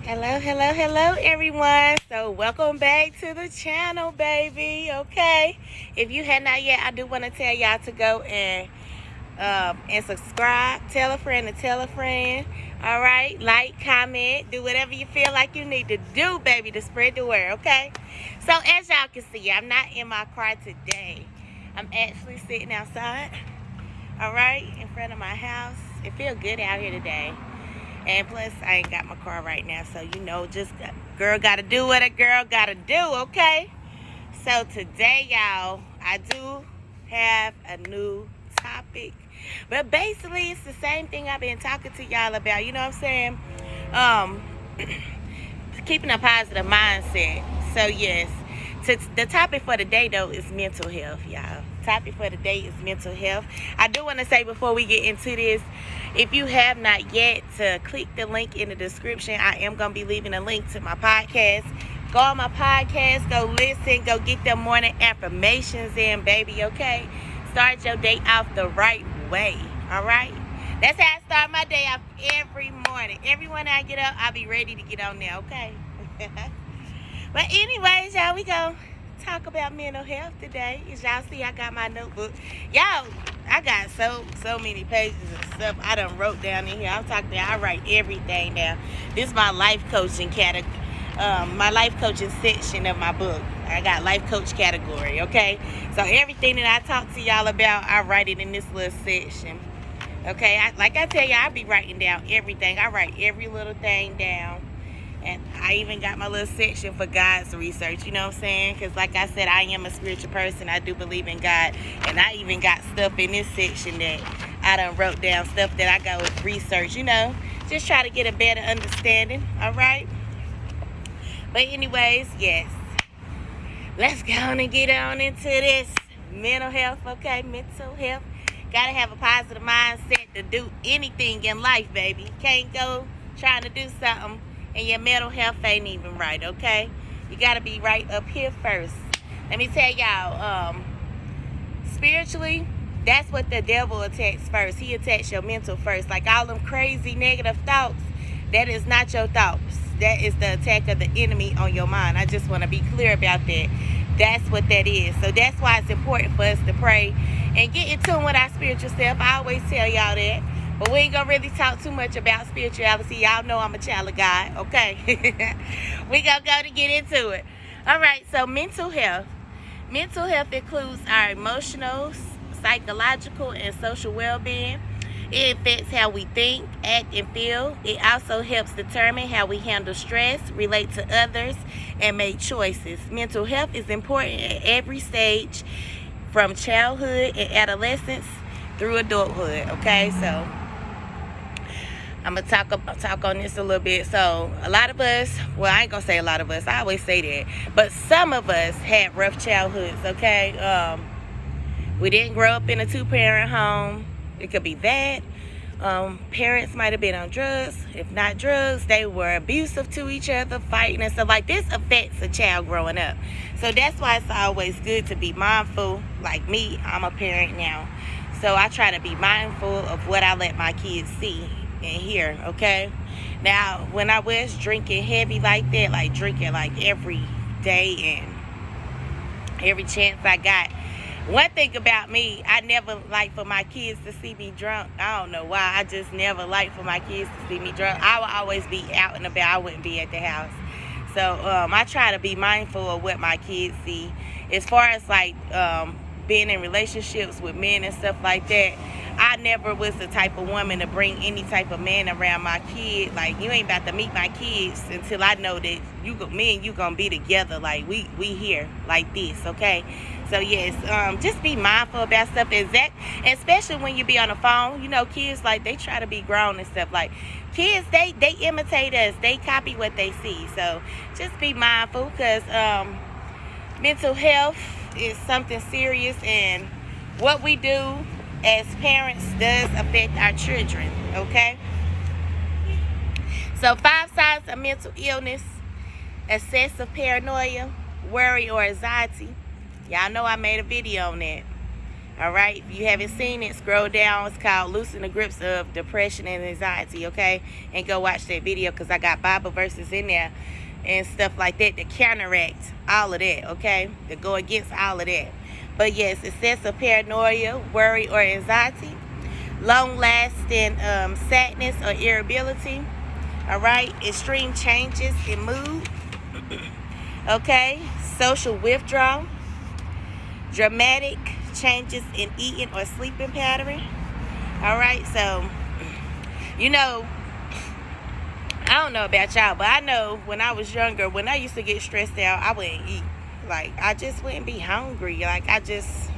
Hello, everyone. So welcome back to the channel, baby. Okay, if you had not yet, I do want to tell y'all to go and subscribe. Tell a friend to tell a friend. All right, like, comment, do whatever you feel like you need to do, baby, to spread the word. Okay. So as y'all can see, I'm not in my car today. I'm actually sitting outside. All right, in front of my house. It feels good out here today. And plus, I ain't got my car right now, so just girl gotta do what a girl gotta do, okay? So today, y'all, I do have a new topic, but basically, it's the same thing I've been talking to y'all about. You know what I'm saying? Keeping a positive mindset. So yes, the topic for the day though is mental health, y'all. Topic for the day is mental health. I do want to say before we get into this, if you have not yet, to click the link in the description. I am going to be leaving a link to my podcast. Go on my podcast, go listen, go get them morning affirmations in, baby, okay? Start your day off the right way, all right? That's how I start my day off every morning. Every morning I get up, I'll be ready to get on there, okay? But anyways, y'all, we go talk about mental health today. As y'all see, I got my notebook. Y'all, I got so many pages of stuff I done wrote down in here. I write everything down. This is my life coaching my life coaching section of my book. I got life coach category, okay? So everything that I talk to y'all about, I write it in this little section. Okay, like I tell you, I be writing down everything. I write every little thing down. And I even got my little section for God's research, you know what I'm saying? Because like I said, I am a spiritual person. I do believe in God. And I even got stuff in this section that I done wrote down, stuff that I got with research, just try to get a better understanding, all right? But anyways, yes. Let's go on and get on into this mental health, okay? Mental health. Got to have a positive mindset to do anything in life, baby. Can't go trying to do something and your mental health ain't even right, okay? You got to be right up here first. Let me tell y'all, spiritually, that's what the devil attacks first. He attacks your mental first. Like all them crazy negative thoughts, that is not your thoughts. That is the attack of the enemy on your mind. I just want to be clear about that. That's what that is. So that's why it's important for us to pray and get in tune with our spiritual self. I always tell y'all that. But we ain't going to really talk too much about spirituality. Y'all know I'm a child of God, okay? We going to go to get into it. All right, so mental health. Mental health includes our emotional, psychological, and social well-being. It affects how we think, act, and feel. It also helps determine how we handle stress, relate to others, and make choices. Mental health is important at every stage, from childhood and adolescence through adulthood, okay? So I'm going to talk on this a little bit. So a lot of us, well, I ain't going to say a lot of us. I always say that. But some of us had rough childhoods, okay? We didn't grow up in a two-parent home. It could be that. Parents might have been on drugs. If not drugs, they were abusive to each other, fighting and stuff. Like, this affects a child growing up. So that's why it's always good to be mindful. Like me, I'm a parent now. So I try to be mindful of what I let my kids see and hear, okay? Now, when I was drinking heavy like that, like drinking like every day and every chance I got, one thing about me, I never liked for my kids to see me drunk. I don't know why. I just never liked for my kids to see me drunk. I would always be out and about. I wouldn't be at the house. So I try to be mindful of what my kids see. As far as like being in relationships with men and stuff like that, I never was the type of woman to bring any type of man around my kid. Like, you ain't about to meet my kids until I know that me and you gonna be together. Like, we here like this, okay? So yes, just be mindful about stuff. Especially when you be on the phone. Kids, like, they try to be grown and stuff. Like, kids, they imitate us. They copy what they see. So just be mindful, because mental health is something serious, and what we do as parents does affect our children, okay? So 5 signs of mental illness: excessive paranoia, worry or anxiety. Y'all know I made a video on that. All right, if you haven't seen it, scroll down. It's called Loosen the Grips of Depression and Anxiety, okay? And go watch that video because I got Bible verses in there and stuff like that to counteract all of that, okay? To go against all of that. But yes, excessive paranoia, worry, or anxiety, long-lasting sadness or irritability, all right? Extreme changes in mood, okay? Social withdrawal, dramatic changes in eating or sleeping pattern. All right, so you know, I don't know about y'all, but I know when I was younger, when I used to get stressed out, I wouldn't eat. Like I just wouldn't be hungry. Like I just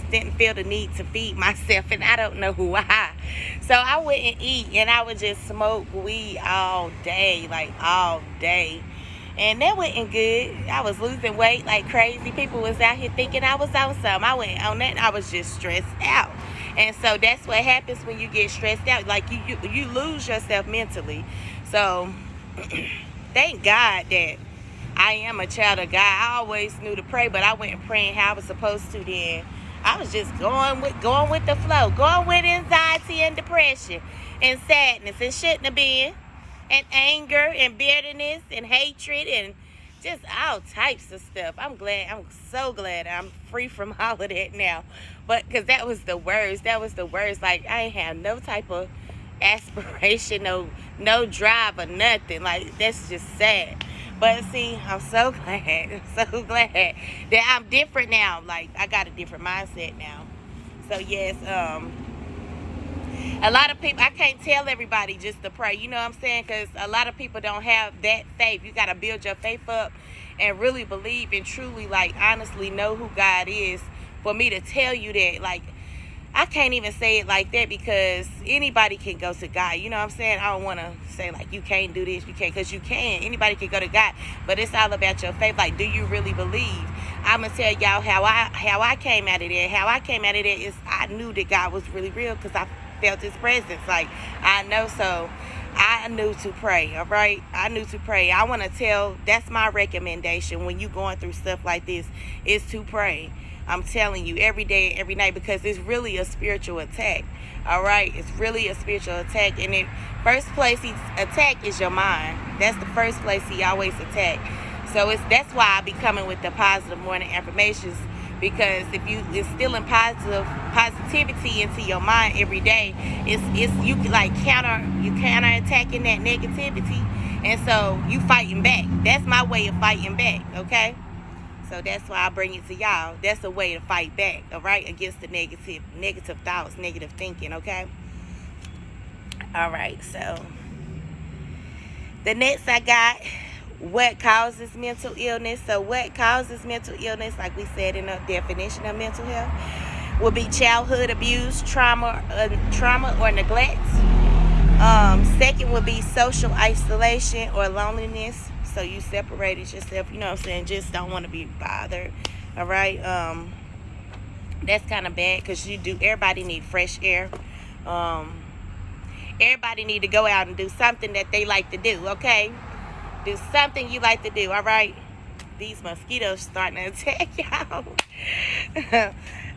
didn't feel the need to feed myself, and I don't know why. So I wouldn't eat, and I would just smoke weed all day, like all day. And that wasn't good. I was losing weight like crazy. People was out here thinking I was on something. I wasn't on that. I was just stressed out. And so that's what happens when you get stressed out. Like you lose yourself mentally. So thank God that I am a child of God. I always knew to pray, but I wasn't praying how I was supposed to then. I was just going with the flow, going with anxiety and depression and sadness and shouldn't have been. And anger and bitterness and hatred and just all types of stuff. I'm so glad I'm free from all of that now. But because that was the worst. Like I ain't have no type of aspiration, no drive or nothing. Like that's just sad. But see, I'm so glad that I'm different now. Like I got a different mindset now. So yes, a lot of people, I can't tell everybody just to pray, you know what I'm saying? Because a lot of people don't have that faith. You got to build your faith up and really believe and truly, like, honestly know who God is for me to tell you that. Like, I can't even say it like that because anybody can go to God. You know what I'm saying? I don't want to say, like, you can't do this, you can't, because you can. Anybody can go to God. But it's all about your faith. Like, do you really believe? I'm going to tell y'all how I came out of that. How I came out of that is I knew that God was really real because I felt his presence. Like I know, so I knew to pray. All right, I knew to pray. I want to tell, that's my recommendation when you going through stuff like this, is to pray. I'm telling you, every day, every night, because it's really a spiritual attack. All right, it's really a spiritual attack, and the first place he attack is your mind. That's the first place he always attack. So that's why I be coming with the positive morning affirmations. Because if you instilling positivity into your mind every day, it's you like counter attacking that negativity, and so you fighting back. That's my way of fighting back. Okay, so that's why I bring it to y'all. That's a way to fight back. All right, against the negative thoughts, negative thinking. Okay. All right. So the next I got. What causes mental illness? So what causes mental illness, like we said in the definition of mental health, will be childhood abuse, trauma or neglect. Second would be social isolation or loneliness. So you separated yourself, you know what I'm saying, just don't want to be bothered. All right. That's kind of bad because everybody need fresh air. Everybody need to go out and do something that they like to do, okay? Do something you like to do, all right? These mosquitoes starting to attack y'all.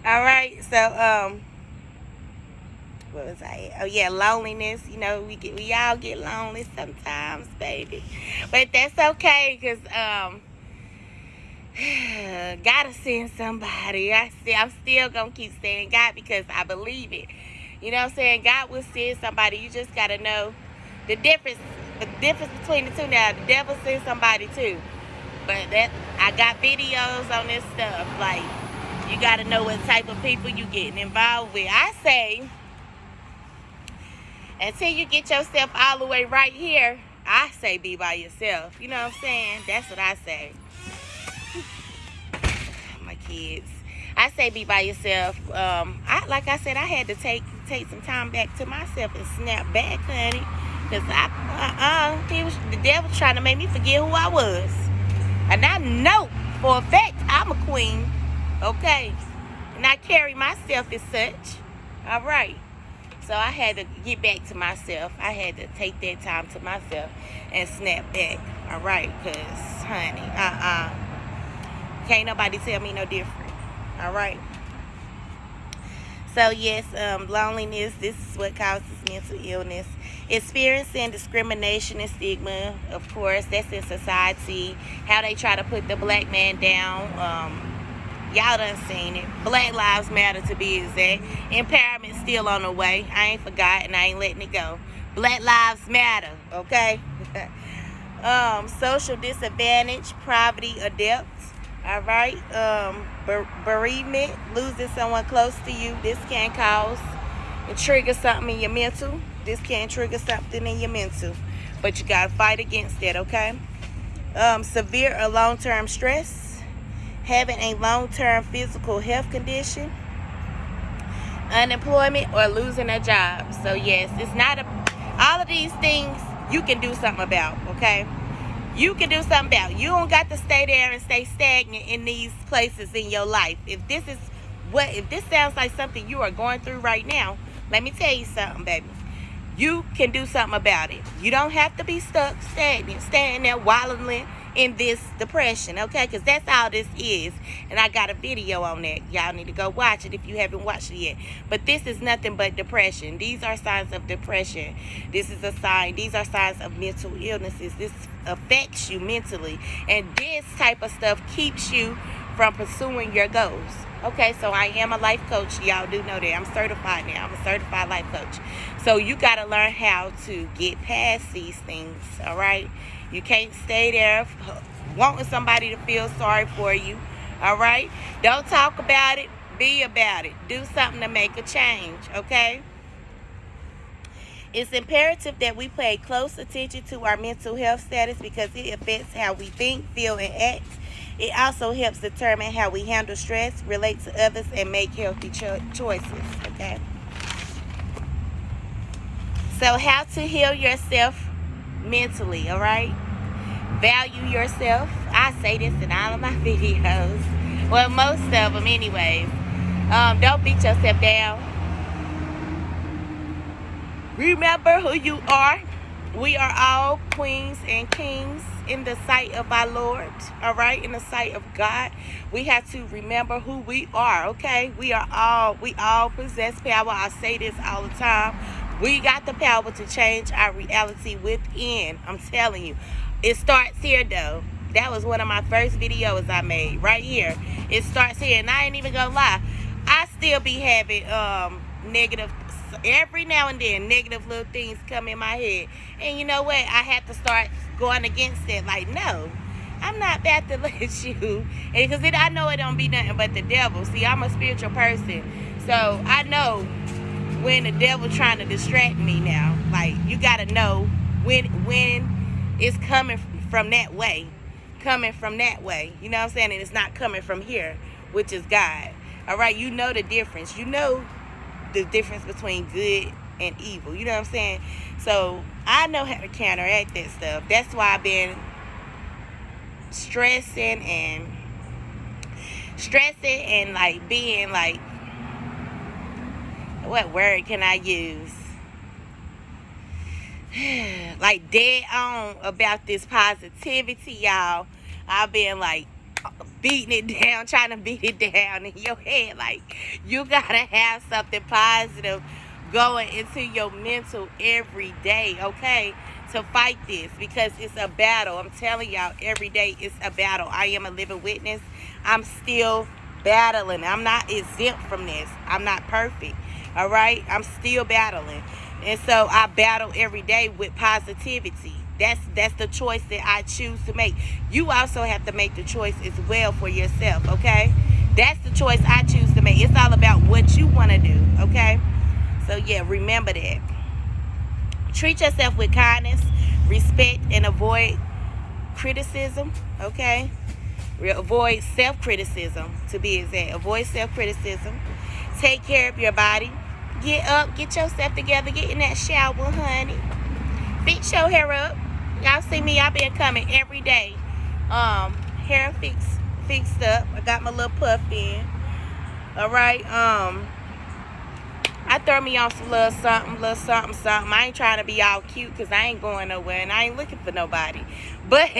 All right, so what was I at? Oh yeah, loneliness. You know, we all get lonely sometimes, baby, but that's okay because gotta send somebody. I'm still gonna keep saying God because I believe it. You know what I'm saying? God will send somebody. You just gotta know the difference. The difference between the two. Now, the devil sends somebody too, but I got videos on this stuff. Like, you got to know what type of people you getting involved with. I say, until you get yourself all the way right here, I say be by yourself. You know what I'm saying? That's what I say. My kids. I say be by yourself. Like I said, I had to take some time back to myself and snap back, honey. Because the devil trying to make me forget who I was. And I know for a fact I'm a queen. Okay. And I carry myself as such. All right. So I had to get back to myself. I had to take that time to myself and snap back. All right. Because, honey, can't nobody tell me no different. All right. So yes, loneliness, this is what causes mental illness. Experiencing discrimination and stigma, of course, that's in society. How they try to put the black man down. Y'all done seen it. Black Lives Matter, to be exact. Empowerment still on the way. I ain't forgotten. I ain't letting it go. Black Lives Matter, okay? Social disadvantage, poverty, or debt. All right. Bereavement, losing someone close to you. This can cause and trigger something in your mental. This can trigger something in your mental, but you gotta fight against that, okay? Severe or long-term stress, having a long-term physical health condition, unemployment, or losing a job. So yes, it's not all of these things you can do something about, okay? You can do something about it. You don't got to stay there and stay stagnant in these places in your life. If this sounds like something you are going through right now, let me tell you something, baby. You can do something about it. You don't have to be stuck, stagnant, standing there wallowing in this depression, okay? Because that's all this is. And I got a video on that. Y'all need to go watch it if you haven't watched it yet. But this is nothing but depression. These are signs of depression. This is a sign. These are signs of mental illnesses. This affects you mentally. And this type of stuff keeps you from pursuing your goals. Okay, so I am a life coach. Y'all do know that. I'm certified now. I'm a certified life coach. So you got to learn how to get past these things, all right? You can't stay there wanting somebody to feel sorry for you, all right? Don't talk about it. Be about it. Do something to make a change, okay? It's imperative that we pay close attention to our mental health status because it affects how we think, feel, and act. It also helps determine how we handle stress, relate to others, and make healthy choices, okay? So how to heal yourself mentally, all right? Value yourself. I say this in all of my videos. Well, most of them anyways. Don't beat yourself down. Remember who you are. We are all queens and kings in the sight of our Lord, all right? In the sight of God. We have to remember who we are, okay? We all possess power. I say this all the time. We got the power to change our reality within. I'm telling you. It starts here, though. That was one of my first videos I made, right here. It starts here, and I ain't even gonna lie. I still be having negative, every now and then, negative little things come in my head. And you know what? I have to start going against it. Like, no, I'm not about to let you. Because I know it don't be nothing but the devil. See, I'm a spiritual person. So I know when the devil trying to distract me now. Like, you got to know when it's coming from that way. Coming from that way. You know what I'm saying? And it's not coming from here, which is God. All right? You know the difference. You know the difference between good and evil. You know what I'm saying? So I know how to counteract that stuff. That's why I've been stressing and like being like, what word can I use? Like dead on about this positivity, y'all. I've been like beating it down, trying to beat it down in your head. Like, you gotta have something positive going into your mental every day, okay, to fight this, because it's a battle. I'm telling y'all, every day it's a battle. I am a living witness. I'm still battling. I'm not exempt from this. I'm not perfect, all right? I'm still battling. And so I battle every day with positivity. That's the choice that I choose to make. You also have to make the choice as well for yourself, okay? That's the choice I choose to make. It's all about what you want to do, okay? So, yeah, remember that. Treat yourself with kindness, respect, and avoid criticism, okay? Avoid self-criticism, to be exact. Avoid self-criticism. Take care of your body. Get up, get yourself together, get in that shower, honey. Fix your hair up. Y'all see me, I've been coming every day. Hair fixed up. I got my little puff in. Alright, I throw me on some little something. I ain't trying to be all cute because I ain't going nowhere and I ain't looking for nobody. But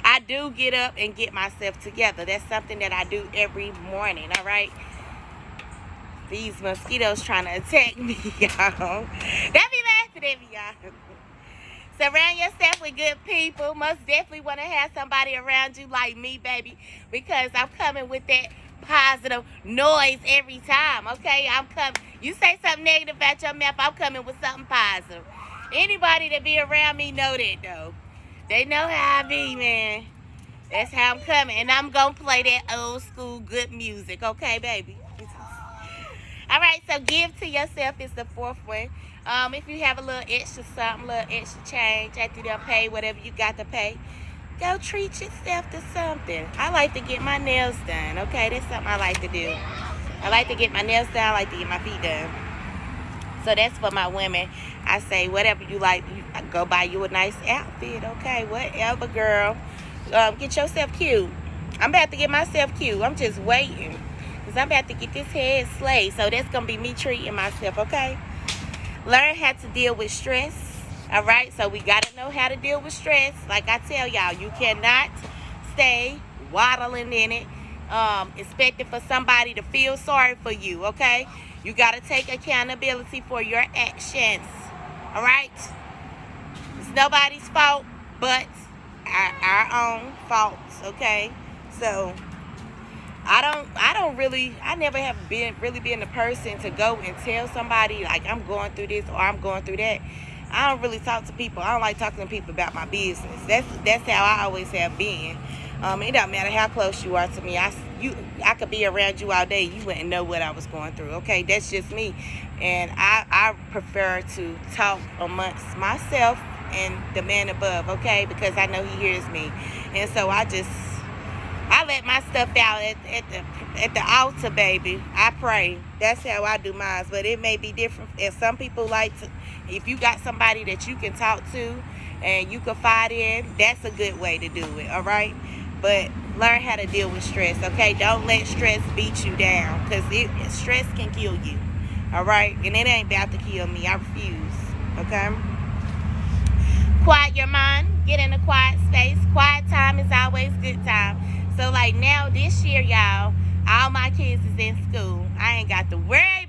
I do get up and get myself together. That's something that I do every morning, alright? These mosquitoes trying to attack me, y'all. They be laughing at me, y'all. Surround yourself with good people. Most definitely want to have somebody around you like me, baby, because I'm coming with that positive noise every time, okay? I'm coming. You say something negative about your mouth, I'm coming with something positive. Anybody that be around me know that, though. They know how I be, man. That's how I'm coming. And I'm going to play that old school good music, okay, baby? All right, so give to yourself is the fourth one. If you have a little extra something, little extra change after you done pay whatever you got to pay, go treat yourself to something. I like to get my nails done, okay? That's something I like to do. I like to get my nails done. I like to get my feet done. So that's for my women. I say whatever you like, go buy you a nice outfit, okay? Whatever, girl. Get yourself cute. I'm about to get myself cute. I'm just waiting. Because I'm about to get this head slayed. So that's going to be me treating myself, okay? Learn how to deal with stress. All right? So we got to know how to deal with stress. Like I tell y'all, you cannot stay waddling in it, expecting for somebody to feel sorry for you, okay? You got to take accountability for your actions. All right? It's nobody's fault but our own faults, okay? So I never have been the person to go and tell somebody like I'm going through this or I'm going through that. I don't really talk to people. I don't like talking to people about my business. That's how I always have been. It don't matter how close you are to me. I could be around you all day. You wouldn't know what I was going through. Okay, that's just me. And I prefer to talk amongst myself and the man above. Okay, because I know he hears me. And so I let my stuff out at the altar, baby. I pray. That's how I do mine. But it may be different. If some people like to, if you got somebody that you can talk to and you confide in, that's a good way to do it, all right? But learn how to deal with stress, okay? Don't let stress beat you down because stress can kill you, all right? And it ain't about to kill me. I refuse, okay? Quiet your mind. Get in a quiet space. Quiet time is always good time. So like now this year, y'all, all my kids is in school. I ain't got to worry about